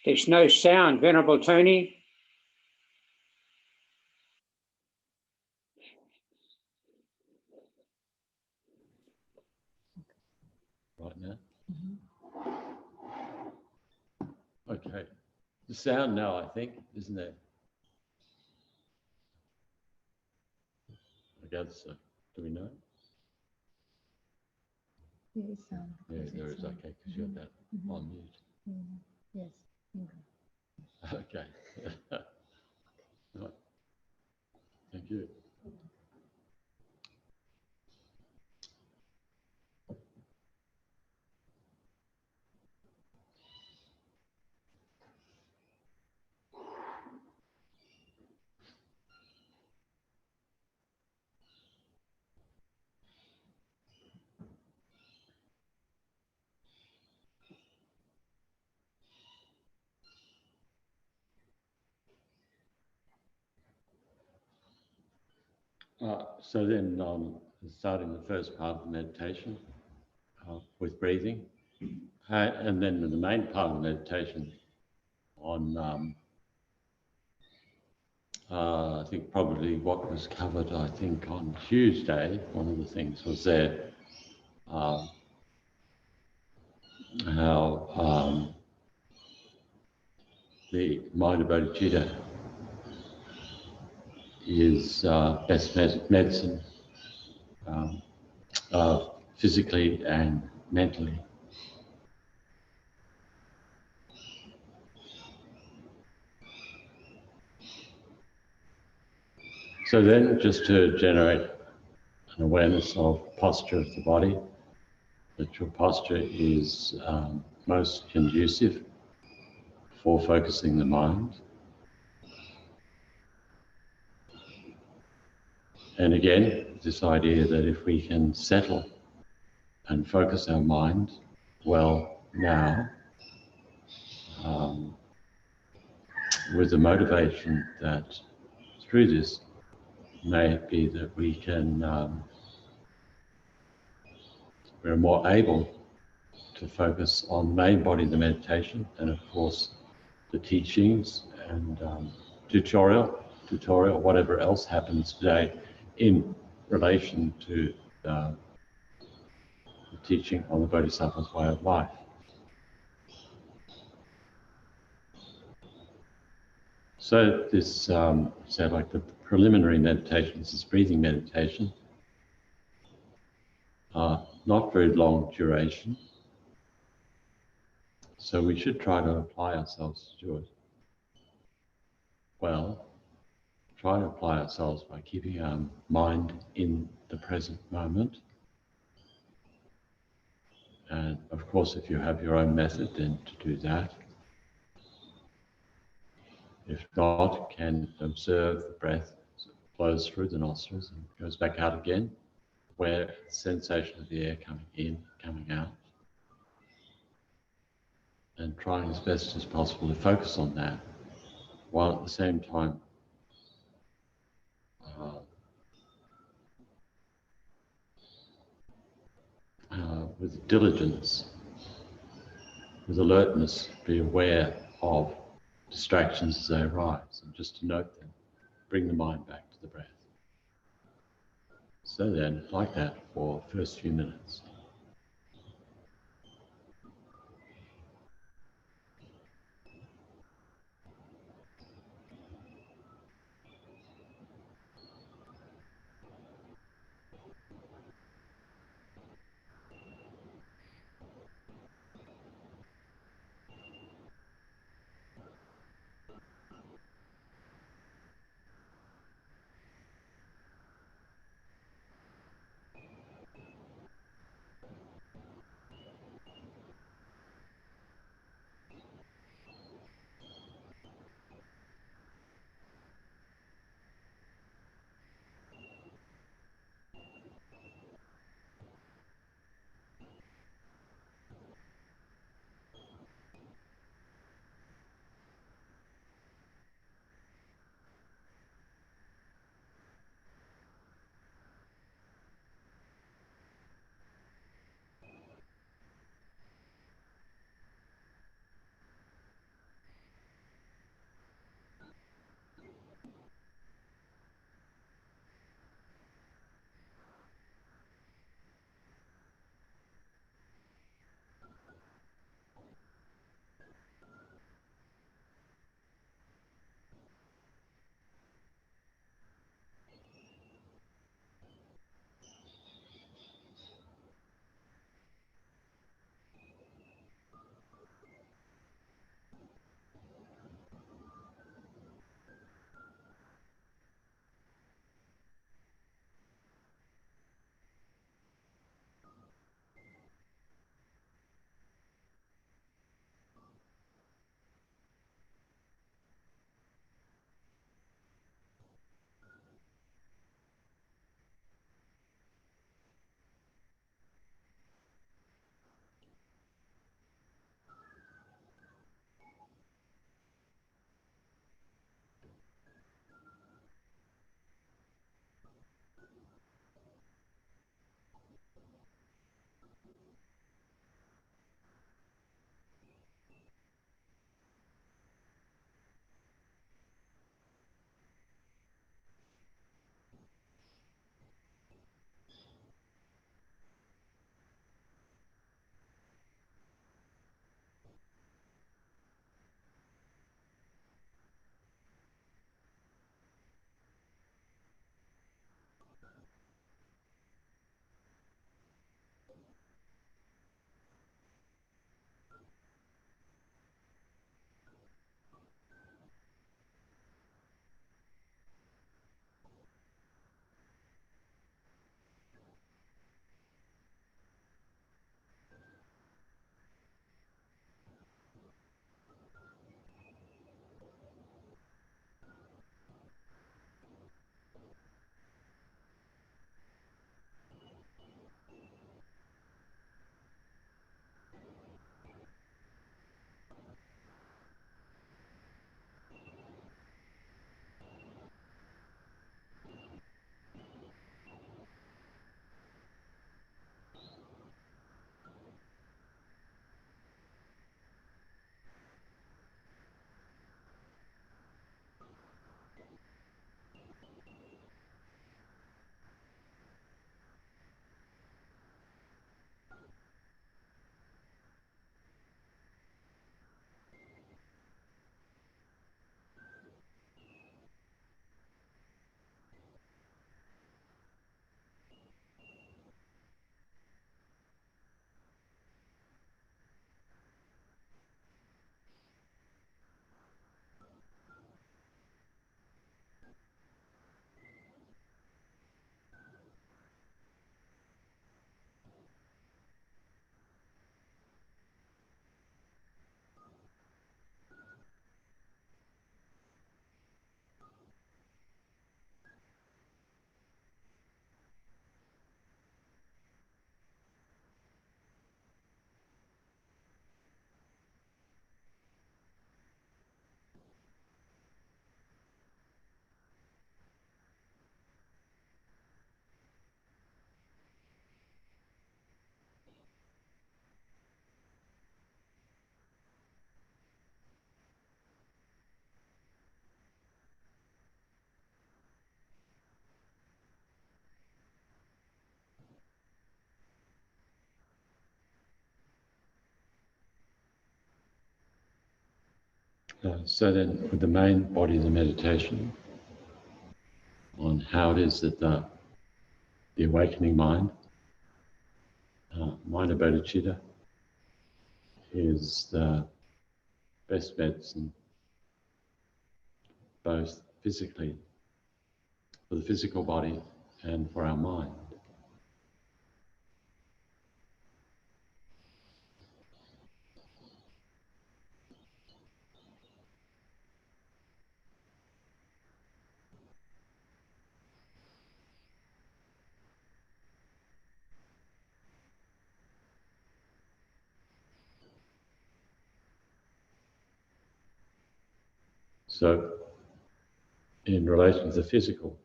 There's no sound, Venerable Tony. Right now? Okay. The sound now, I think, isn't there? I guess so. Do we know? There is sound. Yeah, there is. Okay, because you have that on mute. Yes. Okay. Right. Thank you. So then, starting the first part of the meditation with breathing, and then the main part of the meditation on, I think probably what was covered, I think on Tuesday, one of the things was there, how the mind of Bodhicitta is best medicine, physically and mentally. So then, just to generate an awareness of posture of the body, that your posture is most conducive for focusing the mind. And again, this idea that if we can settle and focus our mind well now, with the motivation that through this may it be that we can, we're more able to focus on the main body of the meditation and of course the teachings and tutorial, whatever else happens today in relation to the teaching on the Bodhisattva's way of life. So this, so like the preliminary meditation, this is breathing meditation, not very long duration. So we should try to apply ourselves to it. Well, try to apply ourselves by keeping our mind in the present moment. And of course, if you have your own method, then to do that. If not, can observe the breath as it flows through the nostrils and goes back out again, where the sensation of the air coming in, coming out. And trying as best as possible to focus on that, while at the same time with diligence, with alertness, be aware of distractions as they arise, and just to note them, bring the mind back to the breath. So then, like that for the first few minutes. So then, with the main body of the meditation on how it is that the awakening mind, mind of bodhicitta, is the best medicine, both physically, for the physical body and for our mind. So, in relation to the physical,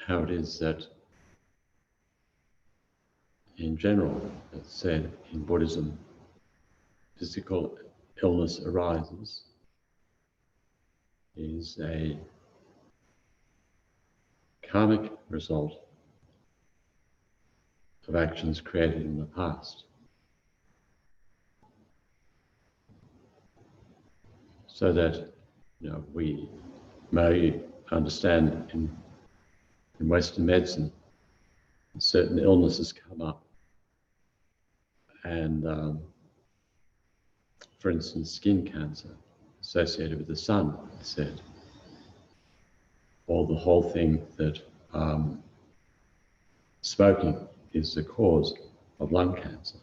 how it is that, in general, it's said in Buddhism, physical illness arises is a karmic result of actions created in the past. So that, we may understand in Western medicine, certain illnesses come up. And for instance, skin cancer associated with the sun, it's said, or the whole thing that smoking is the cause of lung cancer.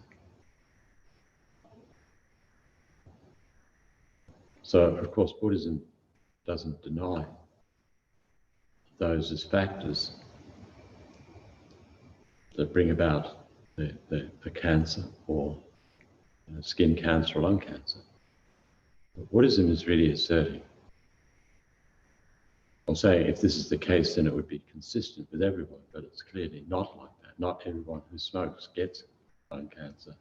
So, of course, Buddhism doesn't deny those as factors that bring about the cancer or skin cancer or lung cancer. But Buddhism is really asserting I'm saying if this is the case, then it would be consistent with everyone, but it's clearly not like that. Not everyone who smokes gets lung cancer.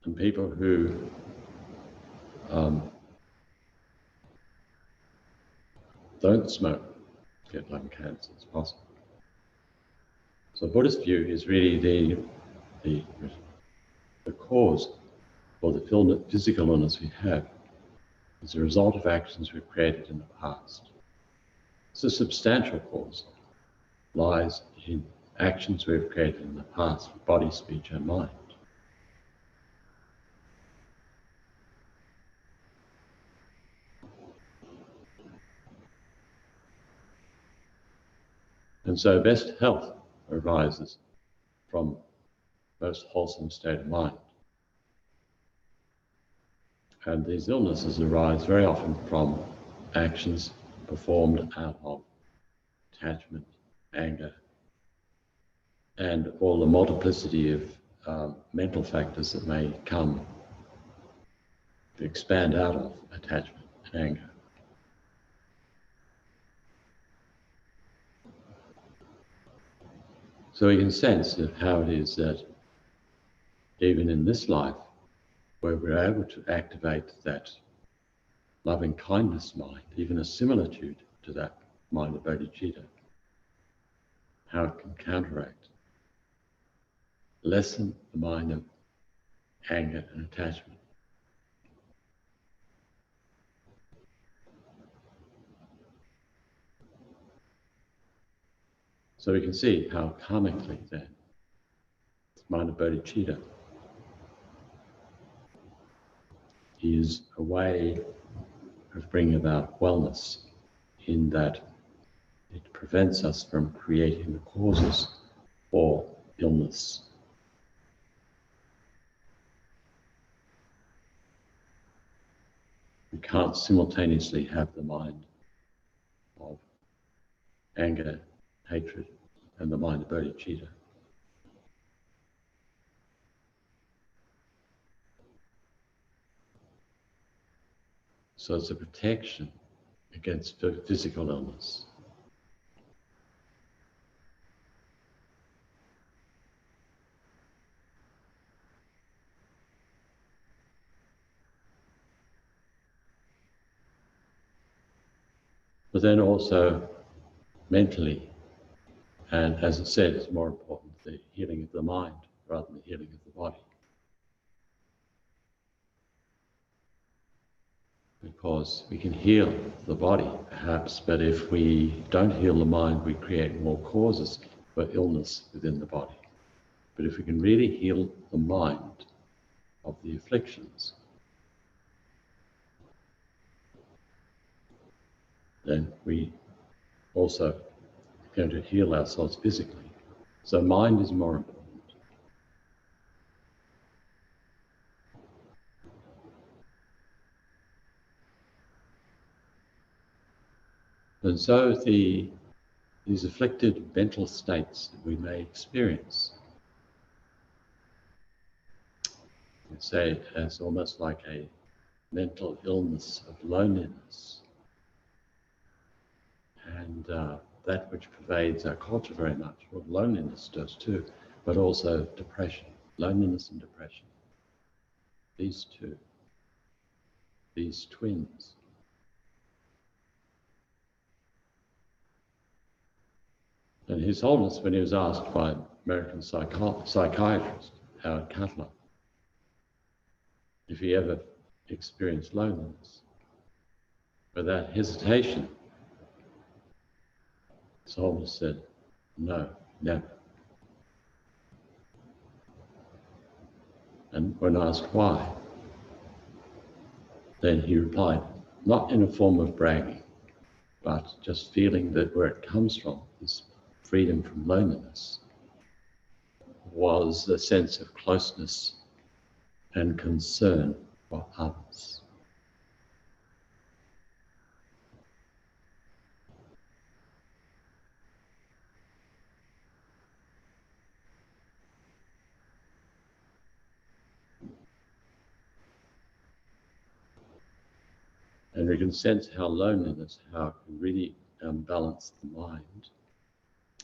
And people who don't smoke get lung cancer. It's possible. So Buddhist view is really the cause for the physical illness we have is a result of actions we've created in the past. It's a substantial cause, lies in actions we've created in the past, body, speech, and mind. And so best health arises from most wholesome state of mind. And these illnesses arise very often from actions performed out of attachment, anger, and all the multiplicity of mental factors that may come to expand out of attachment and anger. So we can sense how it is that even in this life, where we're able to activate that loving kindness mind, even a similitude to that mind of Bodhicitta, how it can counteract, lessen the mind of anger and attachment. So we can see how karmically then, the mind of Bodhicitta is a way of bringing about wellness in that it prevents us from creating the causes for illness. We can't simultaneously have the mind of anger, hatred, and the mind of Bodhicitta. So it's a protection against physical illness. But then also mentally, and as I said, it's more important the healing of the mind rather than the healing of the body. Because we can heal the body, perhaps, but if we don't heal the mind, we create more causes for illness within the body. But if we can really heal the mind of the afflictions, then we also are going to heal ourselves physically. So mind is more important. And so these afflicted mental states that we may experience, we say as almost like a mental illness of loneliness, and that which pervades our culture very much, what loneliness does too, but also depression, loneliness and depression. These two, these twins. And His Holiness, when he was asked by an American psychiatrist, Howard Cutler, if he ever experienced loneliness, without hesitation, His Holiness said, no, never. And when asked why, then he replied, not in a form of bragging, but just feeling that where it comes from, this freedom from loneliness, was a sense of closeness and concern for others. And we can sense how loneliness, how it can really unbalance the mind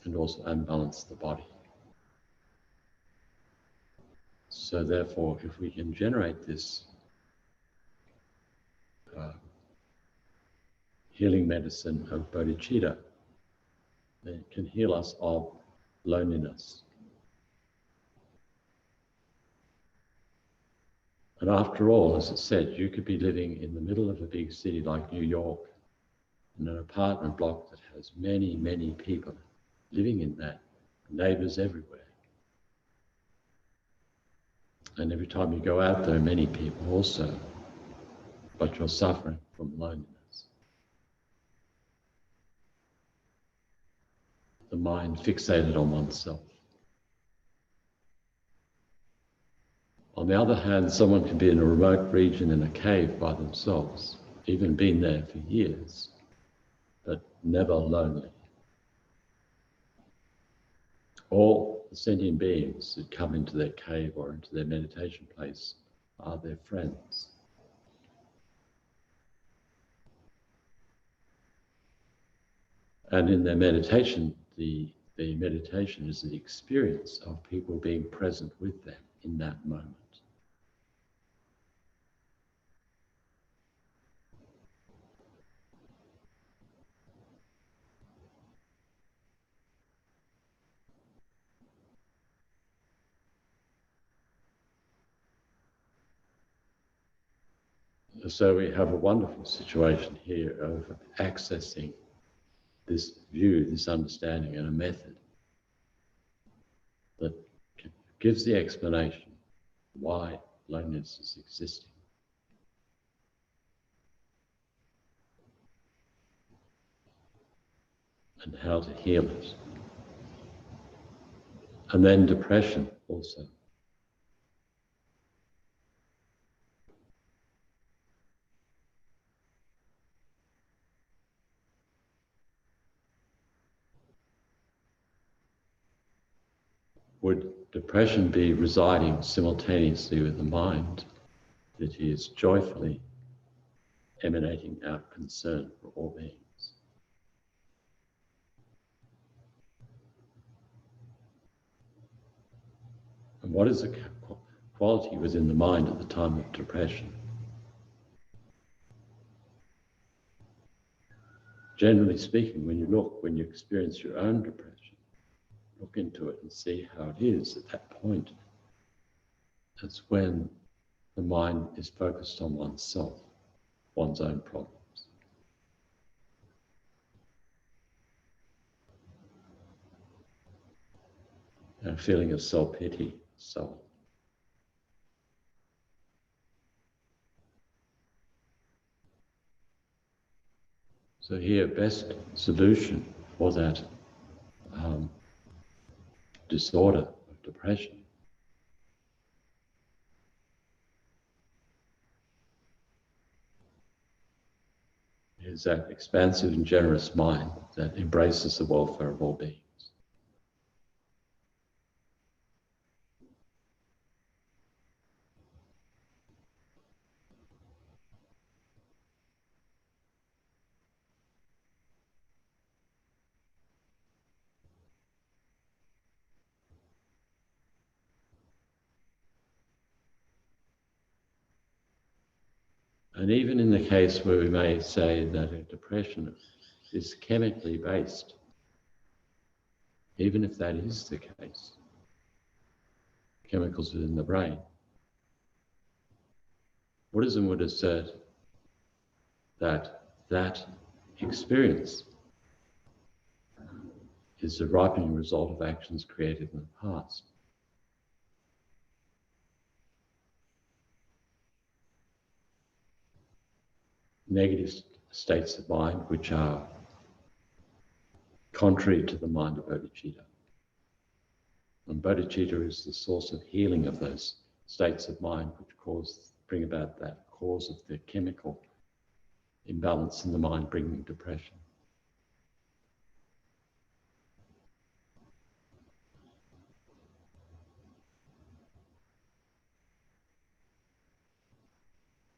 and also unbalance the body. So therefore, if we can generate this healing medicine of bodhicitta, then it can heal us of loneliness. And after all, as it said, you could be living in the middle of a big city like New York, in an apartment block that has many, many people living in that, neighbors everywhere. And every time you go out there, many people also, but you're suffering from loneliness. The mind fixated on oneself. On the other hand, someone can be in a remote region in a cave by themselves, even been there for years, but never lonely. All the sentient beings that come into their cave or into their meditation place are their friends. And in their meditation, the meditation is the experience of people being present with them in that moment. So we have a wonderful situation here of accessing this view, this understanding, and a method that gives the explanation why loneliness is existing. And how to heal it. And then depression also. Would depression be residing simultaneously with the mind that is joyfully emanating out concern for all beings? And what is the quality within the mind at the time of depression? Generally speaking, when you experience your own depression, look into it and see how it is at that point. That's when the mind is focused on oneself, one's own problems. And a feeling of self-pity, so on. So here, best solution for that disorder of depression is that expansive and generous mind that embraces the welfare of all beings. And even in the case where we may say that a depression is chemically based, even if that is the case, chemicals within the brain, Buddhism would assert that that experience is the ripening result of actions created in the past. Negative states of mind which are contrary to the mind of bodhicitta. And bodhicitta is the source of healing of those states of mind which bring about that cause of the chemical imbalance in the mind, bringing depression.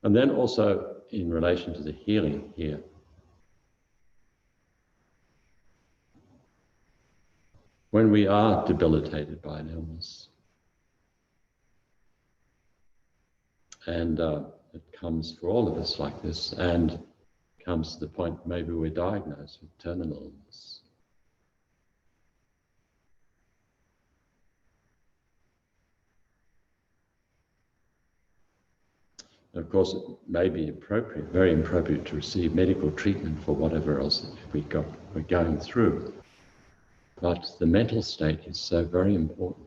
And then also in relation to the healing here, when we are debilitated by an illness, and it comes for all of us like this, and comes to the point maybe we're diagnosed with terminal illness. And of course, it may be appropriate, very appropriate, to receive medical treatment for whatever else that we're going through. But the mental state is so very important.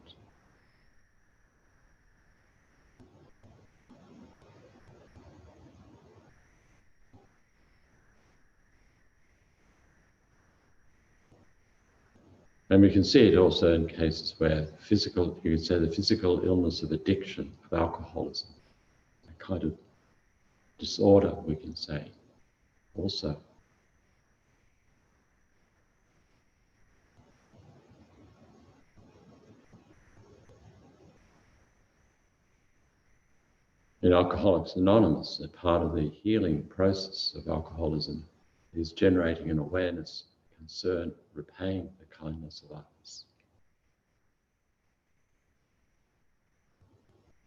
And we can see it also in cases where you could say the physical illness of addiction, of alcoholism, a kind of disorder, we can say, also. In Alcoholics Anonymous, a part of the healing process of alcoholism is generating an awareness, concern, repaying the kindness of others.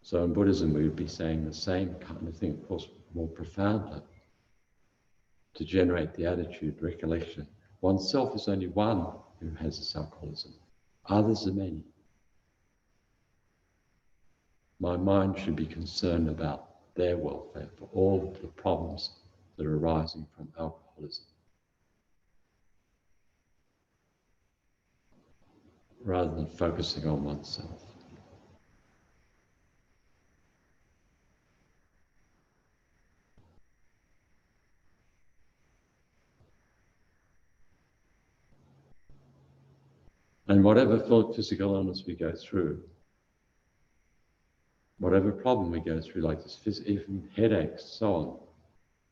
So in Buddhism, we would be saying the same kind of thing, of course, more profoundly, to generate the attitude, recollection. Oneself is only one who has this alcoholism. Others are many. My mind should be concerned about their welfare for all the problems that are arising from alcoholism, rather than focusing on oneself. And whatever physical illness we go through, whatever problem we go through, like this, even headaches, so on,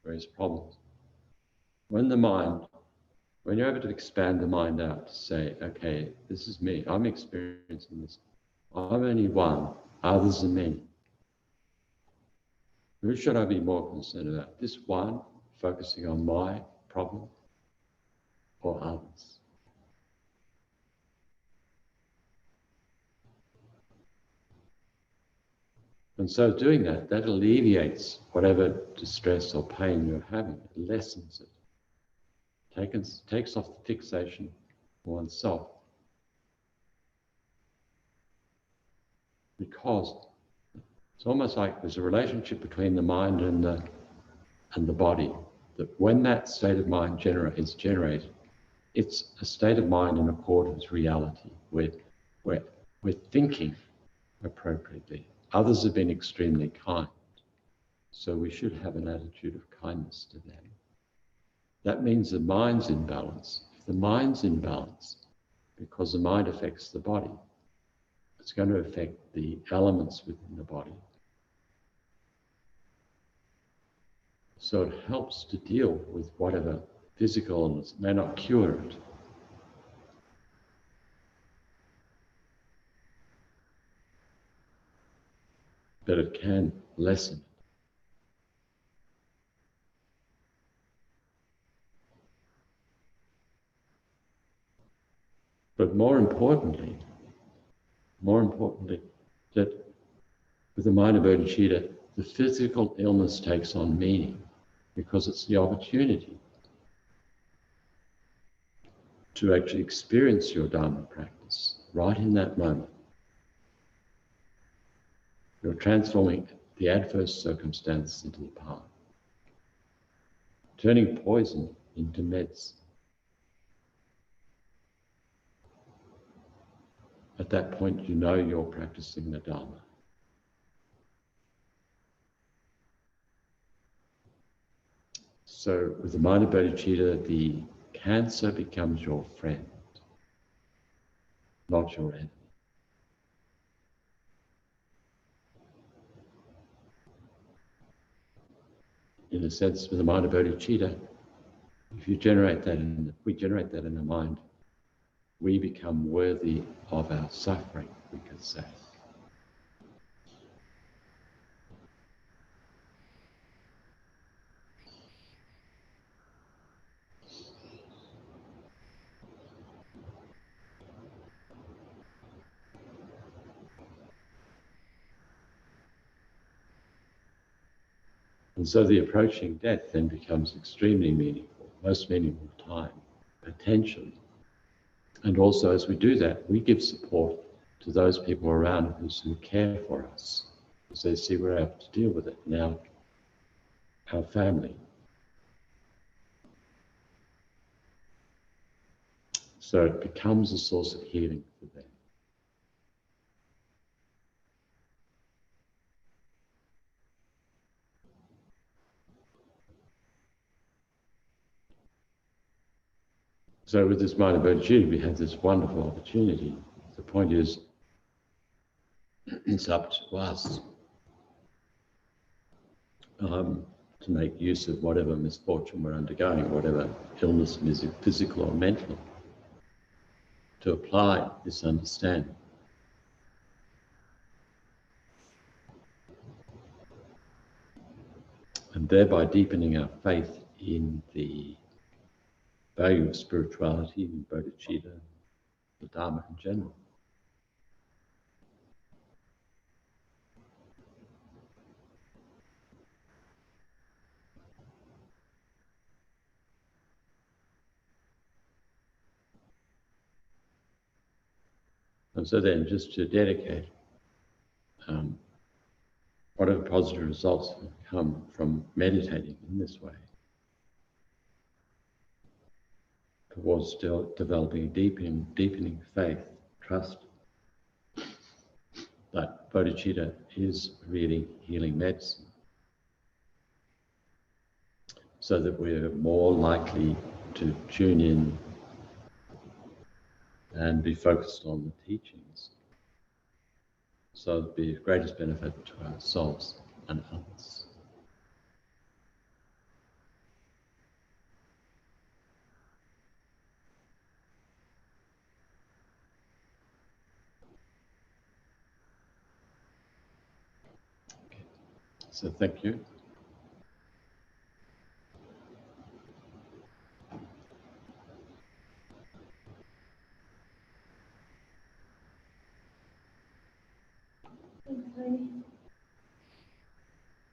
various problems, when you're able to expand the mind out to say, okay, this is me, I'm experiencing this, I'm only one, others are many. Who should I be more concerned about? This one, focusing on my problem, or others? And so doing that alleviates whatever distress or pain you're having. It lessens it. Takes off the fixation on oneself. Because it's almost like there's a relationship between the mind and the body. That when that state of mind is generated, it's a state of mind in accord with reality. We're thinking appropriately. Others have been extremely kind, so we should have an attitude of kindness to them. That means the mind's in balance. If the mind's in balance, because the mind affects the body, it's going to affect the elements within the body. So it helps to deal with whatever physical illness may not cure it. But it can lessen it. But more importantly, that with the mind of bodhicitta, the physical illness takes on meaning because it's the opportunity to actually experience your Dharma practice right in that moment. You're transforming the adverse circumstance into the path, turning poison into medicine. At that point, you know you're practicing the Dharma. So with the mind of bodhicitta, the cancer becomes your friend, not your enemy. In a sense, with the mind of bodhicitta, if we generate that in the mind, we become worthy of our suffering, we could say. And so the approaching death then becomes extremely meaningful, most meaningful time, attention. And also as we do that, we give support to those people around us who care for us, because they see we're able to deal with it now, our family. So it becomes a source of healing for them. So with this mind of bodhicitta, we have this wonderful opportunity. The point is, it's up to us to make use of whatever misfortune we're undergoing, whatever illness, physical or mental, to apply this understanding. And thereby deepening our faith in the value of spirituality, in bodhicitta, the Dharma in general. And so then just to dedicate whatever positive results have come from meditating in this way towards still developing deepening faith, trust that bodhicitta is really healing medicine, so that we're more likely to tune in and be focused on the teachings, so it'll be of greatest benefit to ourselves and others. Okay. So thank you. Thanks, Tony.